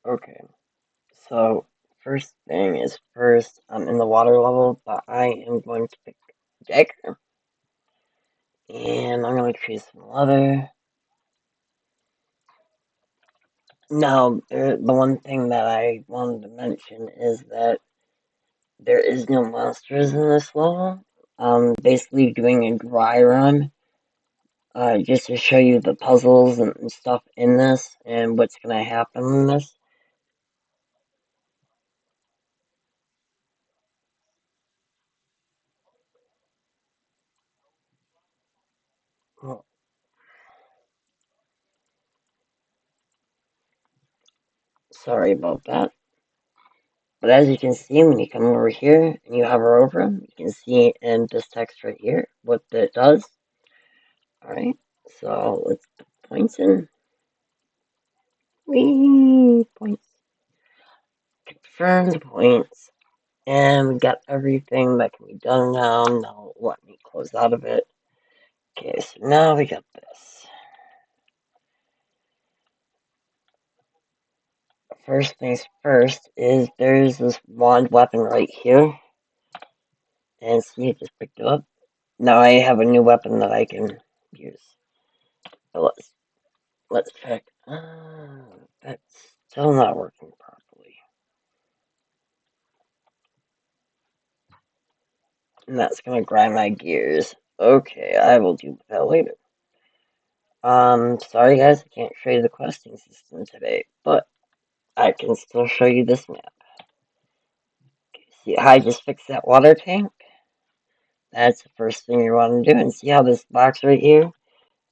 Okay, so first thing is first, I'm in the water level, but I am going to pick Dagger, and I'm going to choose some leather. Now, the one thing that I wanted to mention is that there is no monsters in this level. Basically doing a dry run, just to show you the puzzles and stuff in this and what's going to happen in this. Oh, sorry about that. But as you can see, when you come over here and you hover over them, you can see in this text right here what it does. Alright, so let's put points in. Whee! Points. Confirm the points. And we got everything that can be done now. Now let me close out of it. Okay, so now we got this. First things first is there's this wand weapon right here. And see, I just picked it up. Now I have a new weapon that I can use. So let's check. That's still not working properly. And that's gonna grind my gears. Okay, I will do that later. Sorry guys, I can't show you the questing system today, but I can still show you this map. Okay, see how I just fixed that water tank? That's the first thing you want to do, and see how this box right here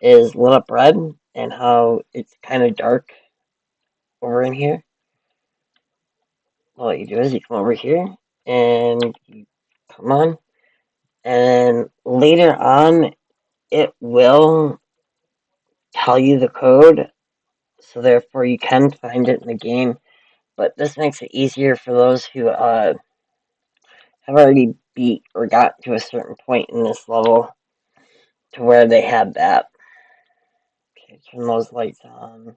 is lit up red, and how it's kind of dark over in here? All you do is you come over here, and you come on, and later on, it will tell you the code, so therefore you can find it in the game. But this makes it easier for those who have already beat or got to a certain point in this level to where they had that. Okay, turn those lights on.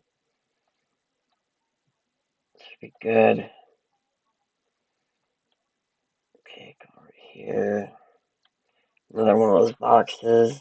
Should be good. Okay, go over here. Another one of those boxes.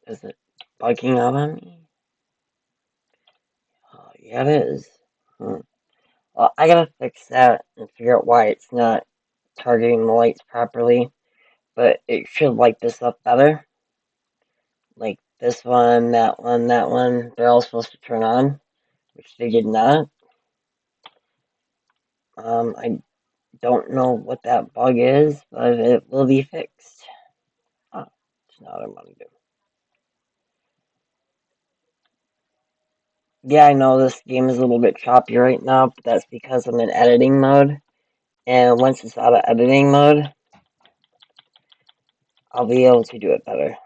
Is it bugging out on me? Oh, yeah, it is. Well, I gotta fix that and figure out why it's not targeting the lights properly. But it should light this up better. Like this one, that one, that one. They're all supposed to turn on, which they did not. I don't know what that bug is, but it will be fixed. Oh, that's not what I want to do. Yeah, I know this game is a little bit choppy right now, but that's because I'm in editing mode. And once it's out of editing mode, I'll be able to do it better.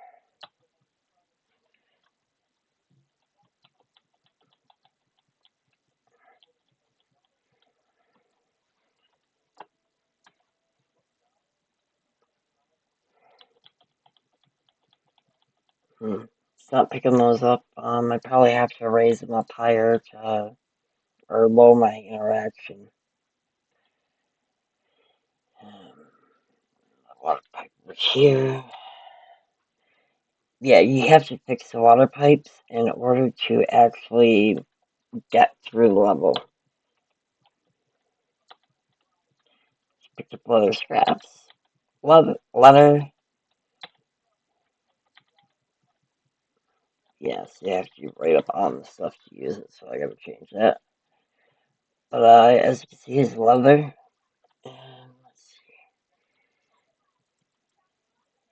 It's not picking those up. I probably have to raise them up higher to, or low my interaction. Water pipe over here. Yeah, you have to fix the water pipes in order to actually get through the level. Picked up leather scraps. Leather. Yes, you have to write up on the stuff to use it, so I gotta change that. But as you can see, it's leather. And let's see.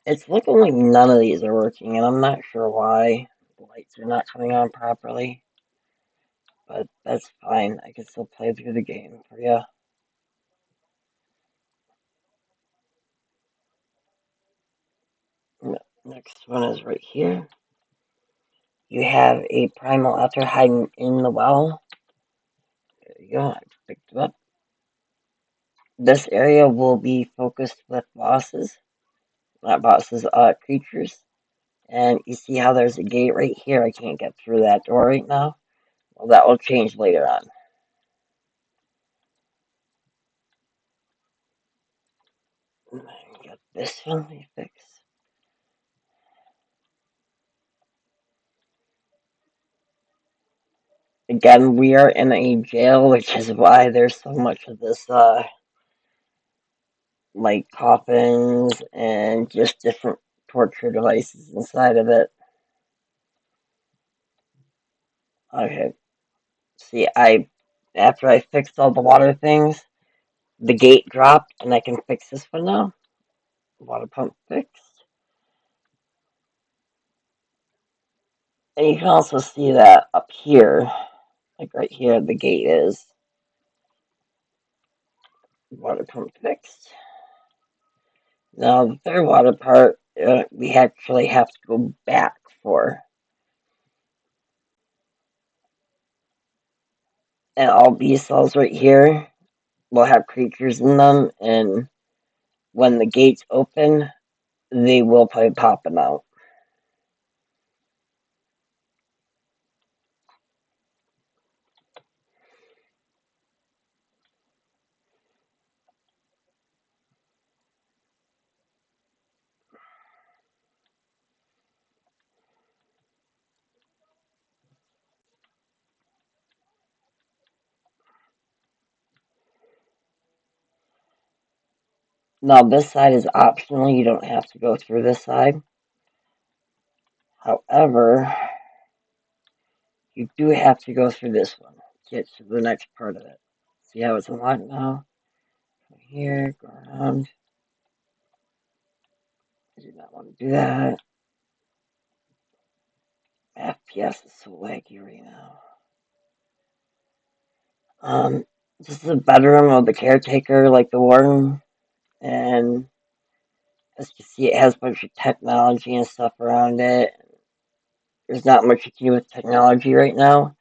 It's looking like none of these are working, and I'm not sure why the lights are not coming on properly. But that's fine. I can still play through the game for you. Next one is right here. You have a primal otter hiding in the well. There you go, I picked it up. This area will be focused with bosses. Not bosses, creatures. And you see how there's a gate right here. I can't get through that door right now. Well, that will change later on. Got this one to fix. Again, we are in a jail, which is why there's so much of this, like coffins and just different torture devices inside of it. Okay. See, after I fixed all the water things, the gate dropped, and I can fix this one now. Water pump fixed. And you can also see that up here, like right here, the gate is. Water pump fixed. Now, the third water part, we actually have to go back for. And all these cells right here will have creatures in them, and when the gates open, they will probably pop them out. Now, this side is optional. You don't have to go through this side. However, you do have to go through this one to get to the next part of it. See how it's unlocked now? Go here, go around. I do not want to do that. FPS is so laggy right now. This is a bedroom of the caretaker, like the warden, and as you see, it has a bunch of technology and stuff around it. There's not much you can do with technology right now.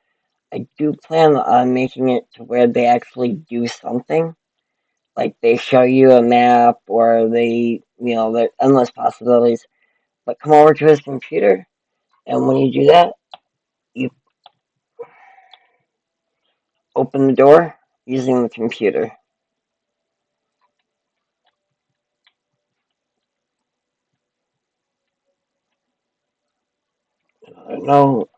I do plan on making it to where they actually do something. Like they show you a map or there are endless possibilities. But come over to his computer, and when you do that, you open the door using the computer. No,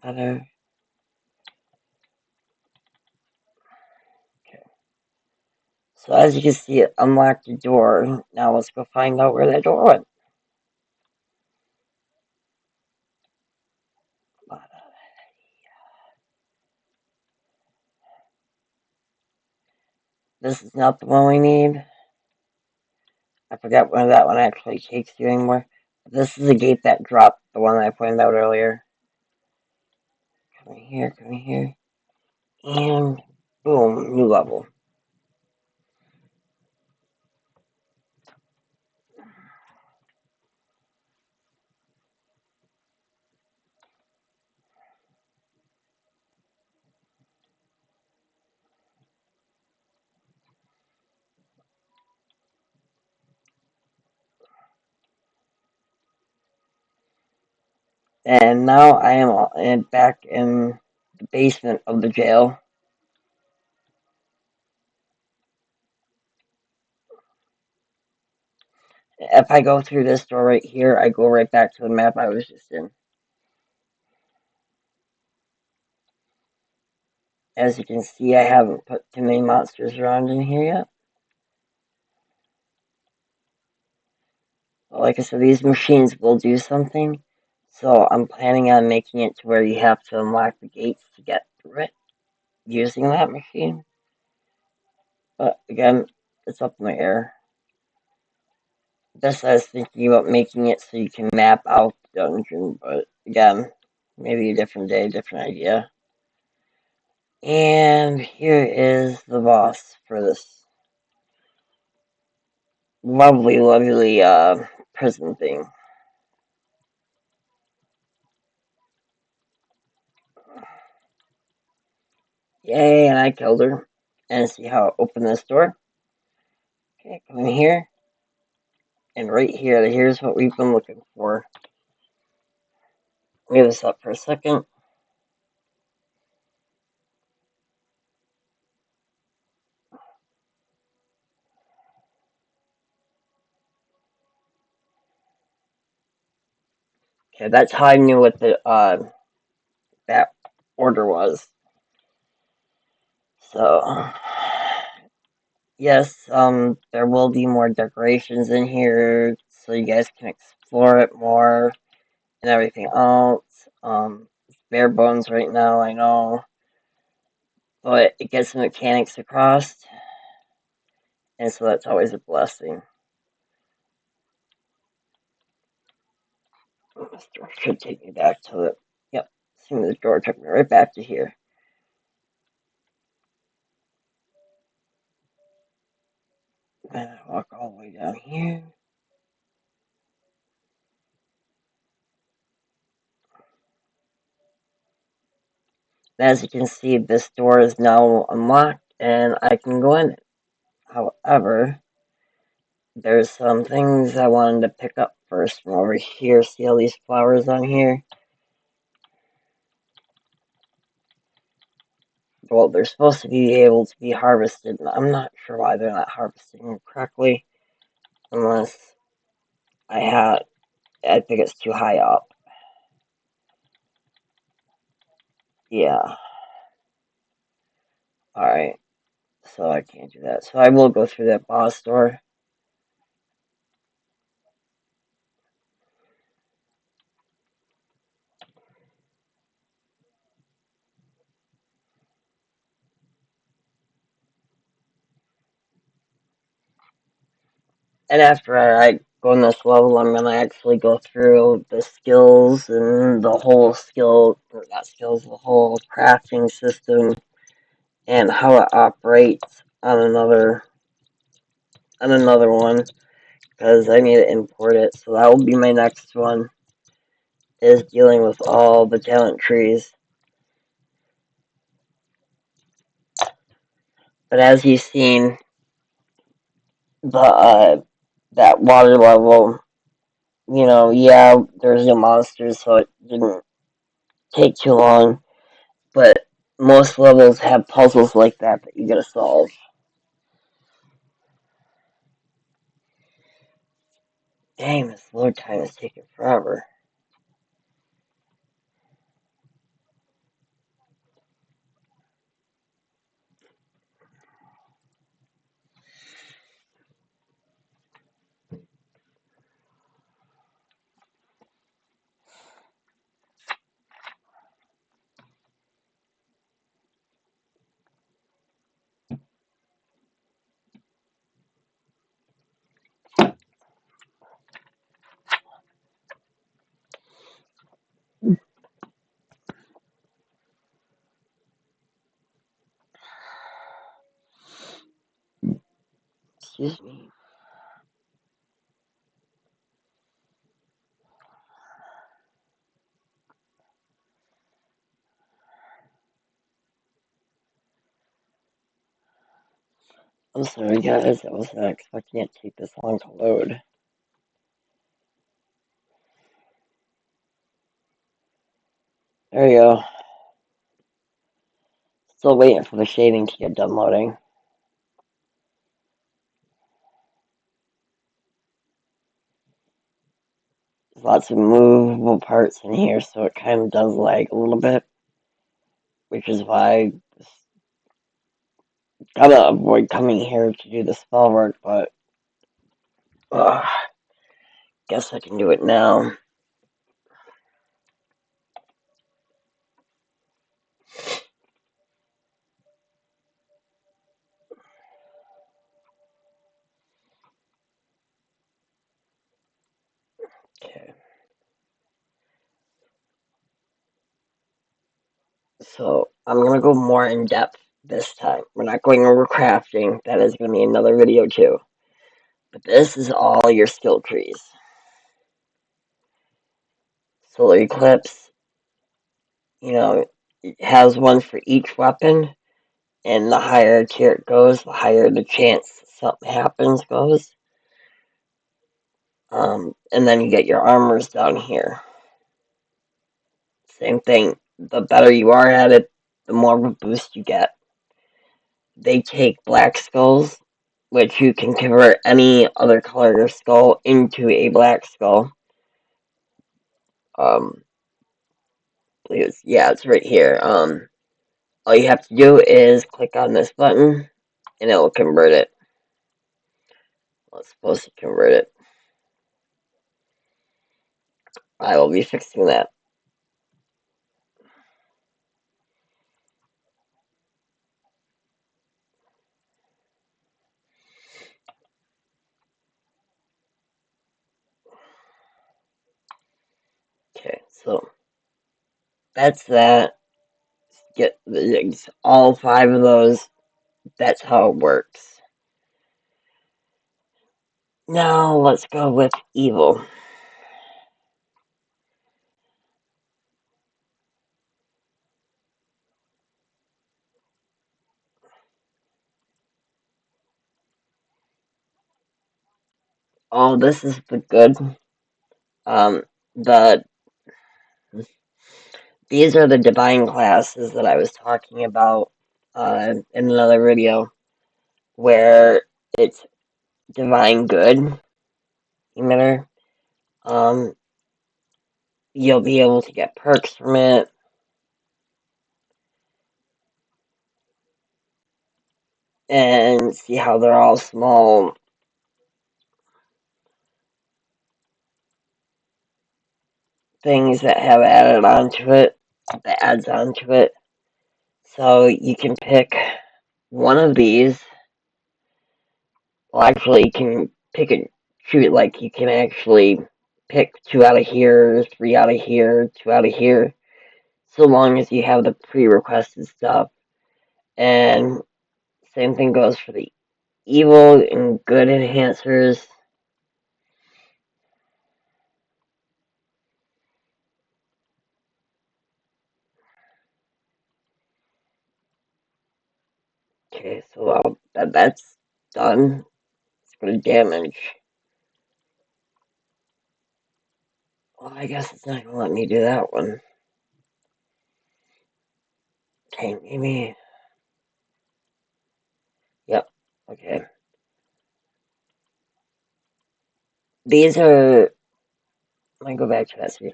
better. Okay. So as you can see, it unlocked the door. Now let's go find out where that door went. This is not the one we need. I forgot where that one actually takes you anymore. This is a gate that dropped, the one that I pointed out earlier. Come in here, come in here. And boom, new level. And now I am back in the basement of the jail. If I go through this door right here, I go right back to the map I was just in. As you can see, I haven't put too many monsters around in here yet. But like I said, these machines will do something. So I'm planning on making it to where you have to unlock the gates to get through it using that machine. But again, it's up in the air. This I was thinking about making it so you can map out the dungeon, but again, maybe a different day, different idea. And here is the boss for this. lovely, lovely prison thing. Yay, and I killed her. And see how I open this door? Okay, come in here. And right here, here's what we've been looking for. Leave this up for a second. Okay, that's how I knew what the that order was. So yes, there will be more decorations in here, so you guys can explore it more and everything else. It's bare bones right now, I know, but it gets the mechanics across, and so that's always a blessing. This door should take me back to the. Yep, seeing the door took me right back to here. And I walk all the way down here. As you can see, this door is now unlocked, and I can go in it. However, there's some things I wanted to pick up first from over here. See all these flowers on here? Well, they're supposed to be able to be harvested, and I'm not sure why they're not harvesting them correctly, unless I think it's too high up. Yeah. Alright, so I can't do that. So I will go through that boss door. And after I go in this level, I'm gonna actually go through the skills and the whole or not skills, the whole crafting system and how it operates on another one, because I need to import it. So that will be my next one, is dealing with all the talent trees. But as you've seen, the that water level, yeah, there's no monsters, so it didn't take too long. But most levels have puzzles like that you gotta solve. Dang, this load time is taking forever. Excuse me. I'm sorry, guys. I wasn't expecting it to take this long to load. There you go. Still waiting for the shading to get done loading. There's lots of movable parts in here, so it kind of does lag a little bit, which is why I gotta avoid coming here to do the spell work, but guess I can do it now. Okay. So I'm gonna go more in depth this time. We're not going over crafting. That is gonna be another video too. But this is all your skill trees. Solar Eclipse, it has one for each weapon, and the higher tier it goes, the higher the chance something happens goes. And then you get your armors down here. Same thing. The better you are at it, the more of a boost you get. They take black skulls, which you can convert any other color skull into a black skull. It's right here. All you have to do is click on this button, and it will convert it. Well, it's supposed to convert it. I will be fixing that. Okay, so that's that. Get all 5 of those. That's how it works. Now let's go with evil. Oh, this is the good. The These are the divine classes that I was talking about in another video, where it's divine good emitter. You'll be able to get perks from it. And see how they're all small things that have added onto it, that adds onto it. So you can pick one of these. Well, actually, you can pick and choose. Like, you can actually pick 2 out of here, 3 out of here, 2 out of here, so long as you have the pre-requested stuff. And same thing goes for the evil and good enhancers. Okay, so that's done. Let's go to damage. Well, I guess it's not going to let me do that one. Okay, maybe. Yep, okay. These are. Let me go back to that screen.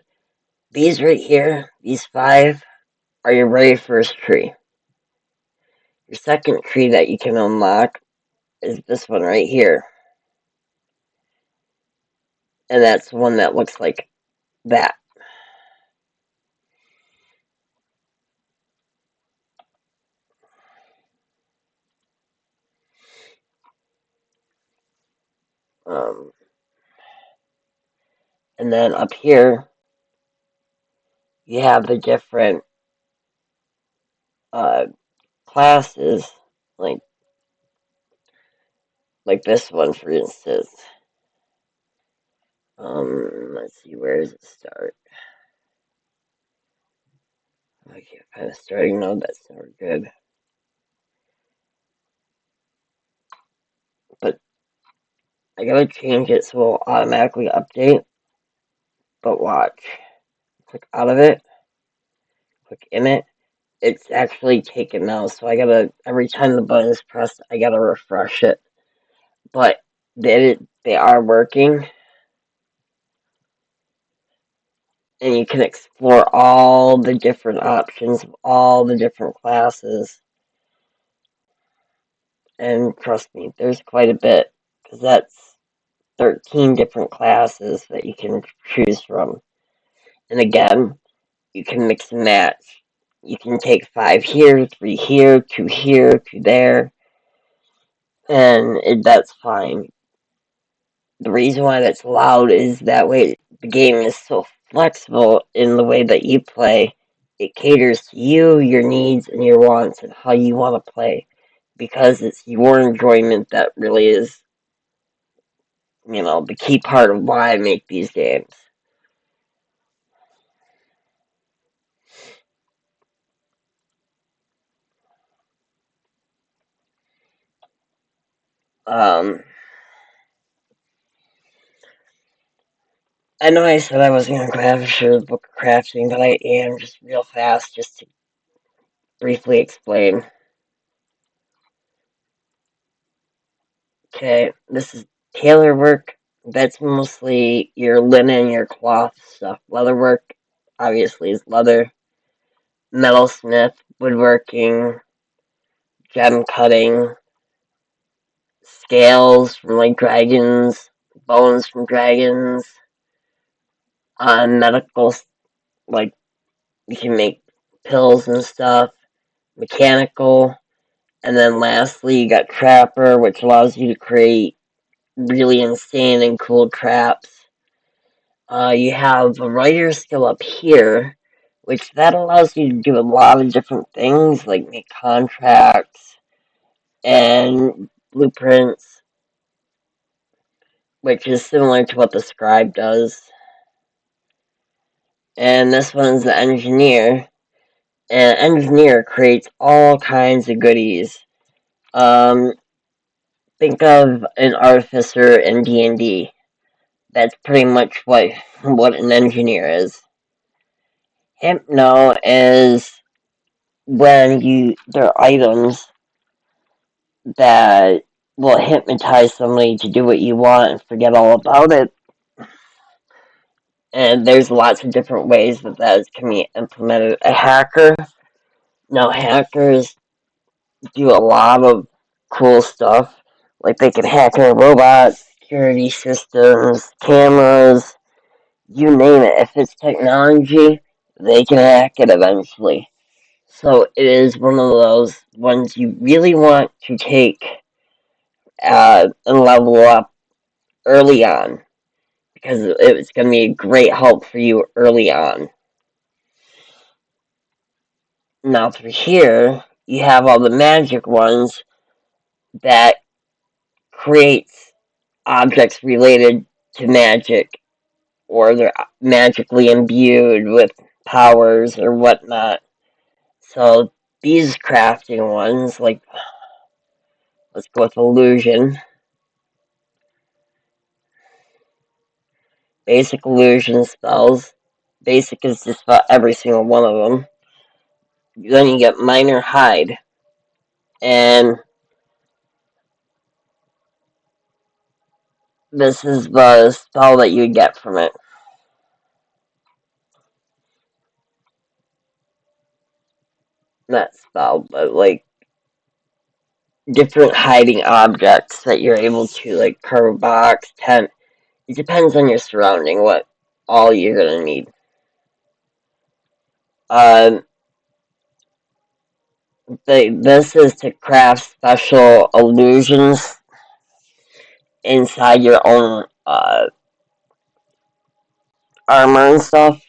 These right here, these 5, are your very first tree. Your second tree that you can unlock is this one right here. And that's the one that looks like that. And then up here, you have the different classes, like this one, for instance. Let's see, where does it start? I can't find a starting node. That's never good. But I gotta change it so it'll automatically update. But watch. Click out of it. Click in it. It's actually taken now, so I gotta, every time the button is pressed, I gotta refresh it. But they are working. And you can explore all the different options of all the different classes. And trust me, there's quite a bit, because that's 13 different classes that you can choose from. And again, you can mix and match. You can take 5 here, 3 here, 2 here, 2 there, and that's fine. The reason why that's allowed is that way the game is so flexible in the way that you play. It caters to you, your needs, and your wants, and how you want to play. Because it's your enjoyment that really is the key part of why I make these games. I know I said I wasn't going to grab through the book of crafting, but I am just real fast, just to briefly explain. Okay, this is tailor work. That's mostly your linen, your cloth stuff. Leather work, obviously, is leather. Metalsmith, woodworking, gem cutting, scales from like dragons, bones from dragons, medical, like you can make pills and stuff, mechanical, and then lastly you got trapper, which allows you to create really insane and cool traps. You have a writer skill up here, which that allows you to do a lot of different things, like make contracts and blueprints, which is similar to what the scribe does. And this one's the engineer. And engineer creates all kinds of goodies. Think of an artificer in D&D. That's pretty much what an engineer is. Hypno is when there are items that will hypnotize somebody to do what you want and forget all about it. And there's lots of different ways that can be implemented. A hacker. Now, hackers do a lot of cool stuff. Like they can hack a robot, security systems, cameras, you name it. If it's technology, they can hack it eventually. So it is one of those ones you really want to take and level up early on, because it's going to be a great help for you early on. Now through here, you have all the magic ones that creates objects related to magic, or they're magically imbued with powers or whatnot. So these crafting ones, like, let's go with illusion. Basic illusion spells. Basic is just about every single one of them. Then you get minor hide. And this is the spell that you get from it. Not spell, but like different hiding objects that you're able to, like, carve a box, tent. It depends on your surrounding, what all you're gonna need. This is to craft special illusions inside your own armor and stuff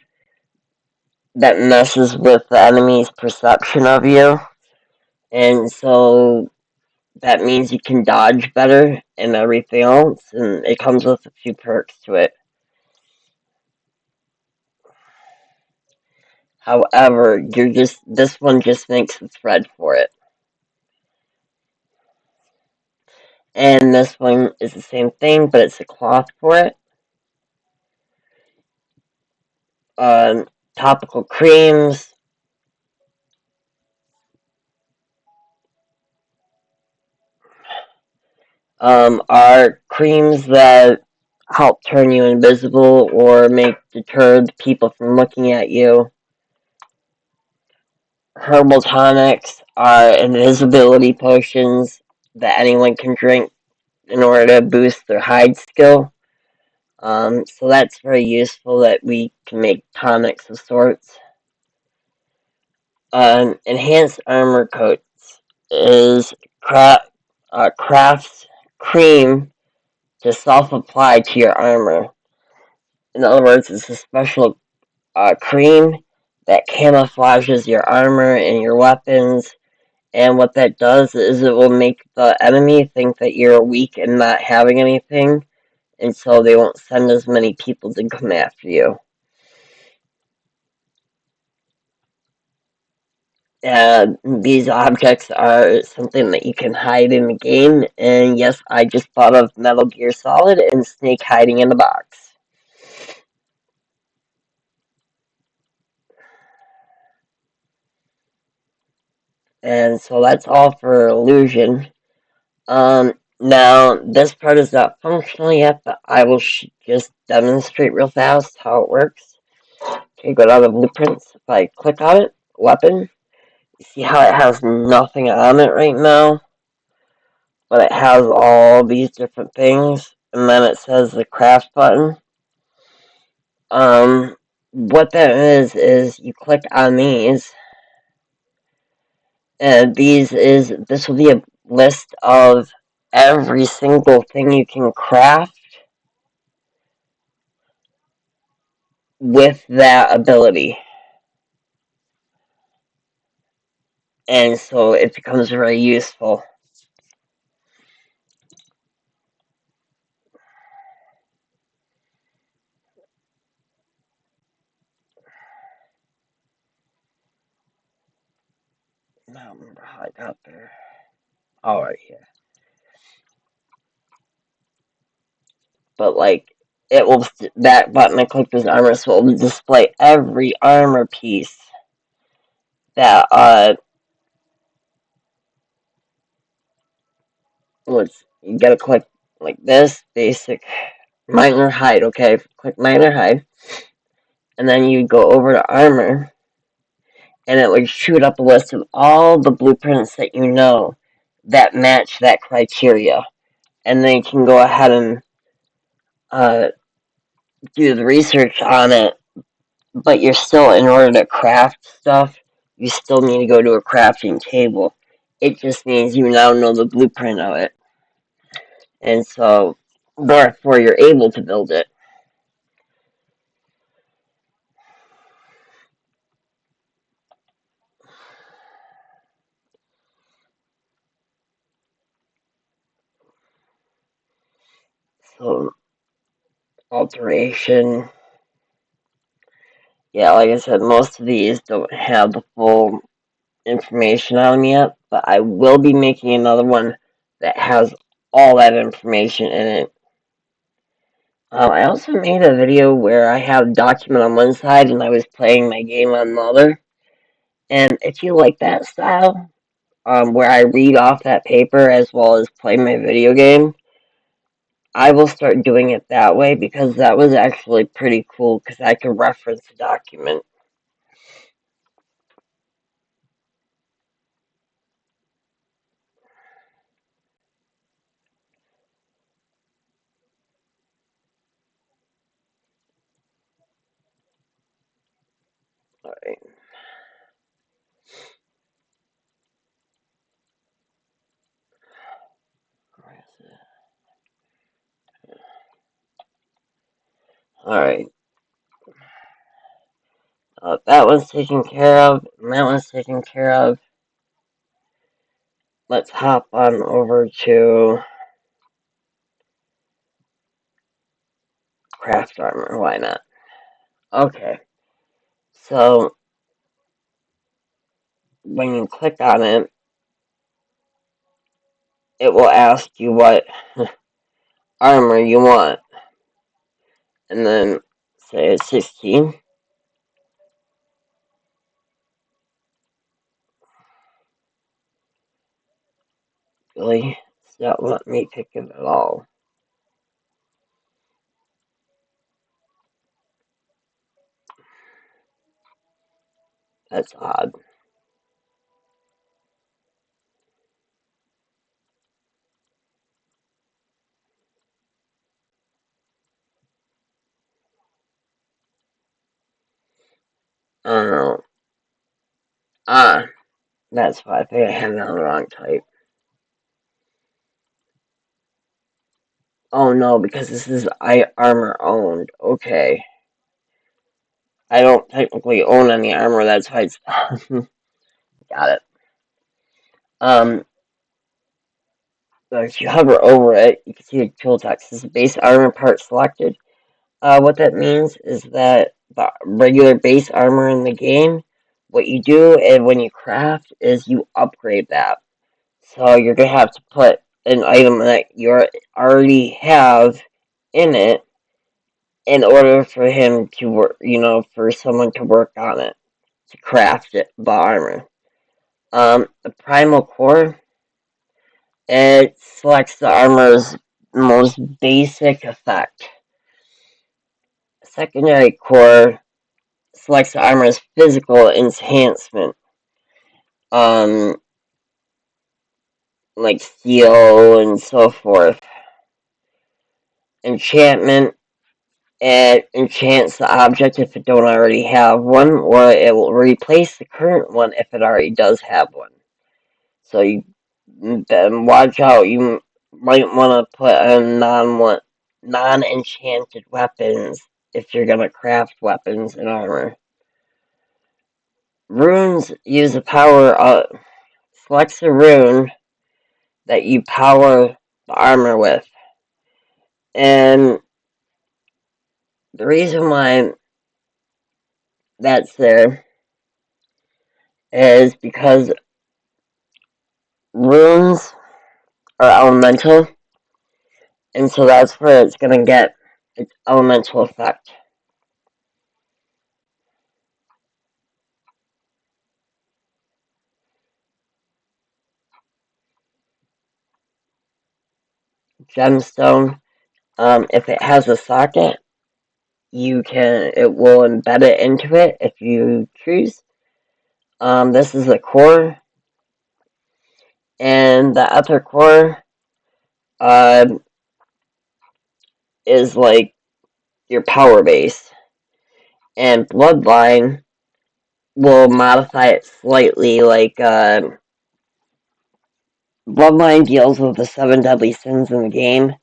that messes with the enemy's perception of you. And so that means you can dodge better and everything else, and it comes with a few perks to it. However, this one just makes the thread for it. And this one is the same thing, but it's a cloth for it. Topical creams. Are creams that help turn you invisible or deter people from looking at you. Herbal tonics are invisibility potions that anyone can drink in order to boost their hide skill. So that's very useful that we can make tonics of sorts. Enhanced armor coats is crafts cream to self-apply to your armor. In other words, it's a special cream that camouflages your armor and your weapons, and what that does is it will make the enemy think that you're weak and not having anything, and so they won't send as many people to come after you. These objects are something that you can hide in the game, and yes, I just thought of Metal Gear Solid and Snake hiding in the box. And so that's all for illusion. Now, this part is not functional yet, but I will just demonstrate real fast how it works. Okay, go down to blueprints. If I click on it, weapon, you see how it has nothing on it right now? But it has all these different things, and then it says the craft button. What that is you click on these, and this will be a list of every single thing you can craft with that ability. And so it becomes very useful. I don't remember how I got there. Oh, right here. But like, that button I clicked is armor, so it will display every armor piece that you gotta click like this, basic, minor hide, okay? Click minor hide, and then you go over to armor, and it would shoot up a list of all the blueprints that you know that match that criteria. And then you can go ahead and do the research on it, but you're still, in order to craft stuff, you still need to go to a crafting table. It just means you now know the blueprint of it. And so, therefore, you're able to build it. So, alteration. Yeah, like I said, most of these don't have the full information on them yet, but I will be making another one that has all that information in it. I also made a video where I had a document on one side and I was playing my game on the other. And if you like that style, where I read off that paper as well as play my video game, I will start doing it that way because that was actually pretty cool because I could reference the document. Alright. Alright. That one's taken care of, and that one's taken care of. Let's hop on over to craft armor. Why not? Okay. So, when you click on it, it will ask you what armor you want. And then say it's 16. Really? It's not letting me pick it at all. That's odd. I don't know. That's why I think I had it on the wrong type. Oh no, because this is armor owned. Okay. I don't technically own any armor, that's why it's got it. Um if you hover over it, you can see the tool text. This is base armor part selected. What that means is that the regular base armor in the game, what you do and when you craft is you upgrade that. So you're gonna have to put an item that you already have in it in order for him to work, for someone to work on it, to craft it, the armor. The primal core, it selects the armor's most basic effect. Secondary core selects the armor's physical enhancement, um, like steel and so forth. Enchantment, it enchants the object if it don't already have one, or it will replace the current one if it already does have one. So you then watch out. You might want to put on non-enchanted weapons if you're gonna craft weapons and armor. Runes use the power of selects a rune that you power the armor with. And the reason why that's there is because runes are elemental, and so that's where it's going to get its elemental effect. Gemstone, if it has a socket, it will embed it into it if you choose. This is the core, and the other core uh, is like your power base, and Bloodline will modify it slightly. Like Bloodline deals with the 7 deadly sins in the game,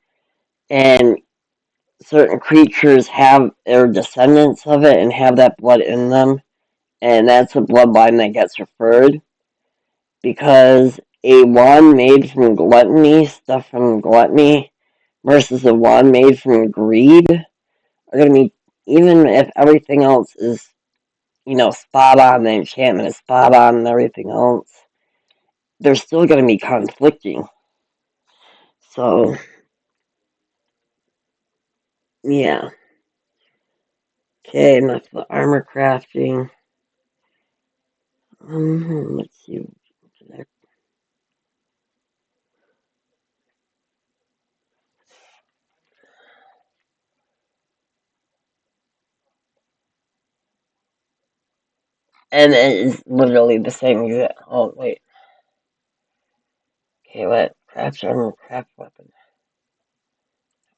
and certain creatures have their descendants of it and have that blood in them, and that's a bloodline that gets referred, because a wand made from gluttony, stuff from gluttony, versus a wand made from greed are going to be, even if everything else is, spot on, the enchantment is spot on and everything else, they're still going to be conflicting. So, yeah. Okay, enough of the armor crafting. Let's see. And it is literally the same exact. Oh, wait. Okay, what? Craft armor, craft weapon.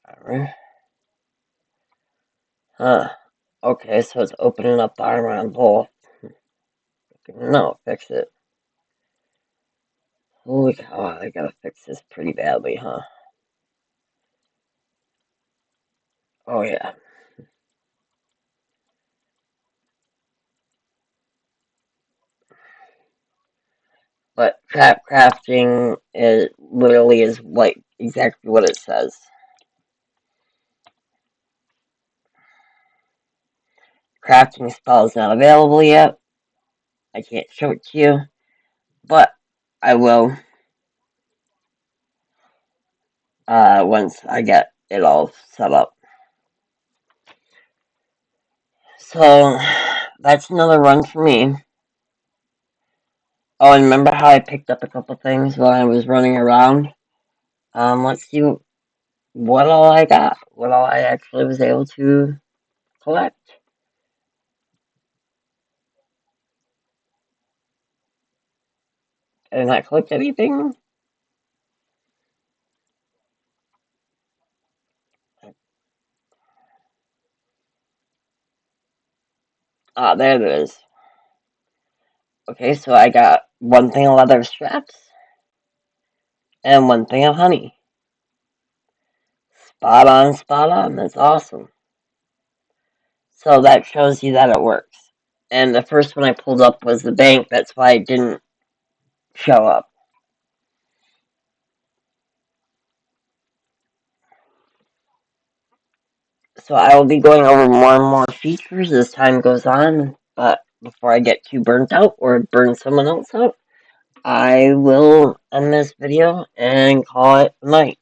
Armor. Huh. Okay, so it's opening up the armor on both. No, fix it. Holy cow, I gotta fix this pretty badly, huh? Oh, yeah. But crafting is literally is like exactly what it says. Crafting spell is not available yet. I can't show it to you, but I will once I get it all set up. So that's another run for me. Oh, and remember how I picked up a couple things while I was running around? Let's see what all I got, what all I actually was able to collect. Did I not collect anything? Ah, there it is. Okay, so I got one thing of leather straps and one thing of honey. Spot on. That's awesome. So that shows you that it works. And the first one I pulled up was the bank. That's why it didn't show up. So I will be going over more and more features as time goes on, but before I get too burnt out or burn someone else out, I will end this video and call it a night.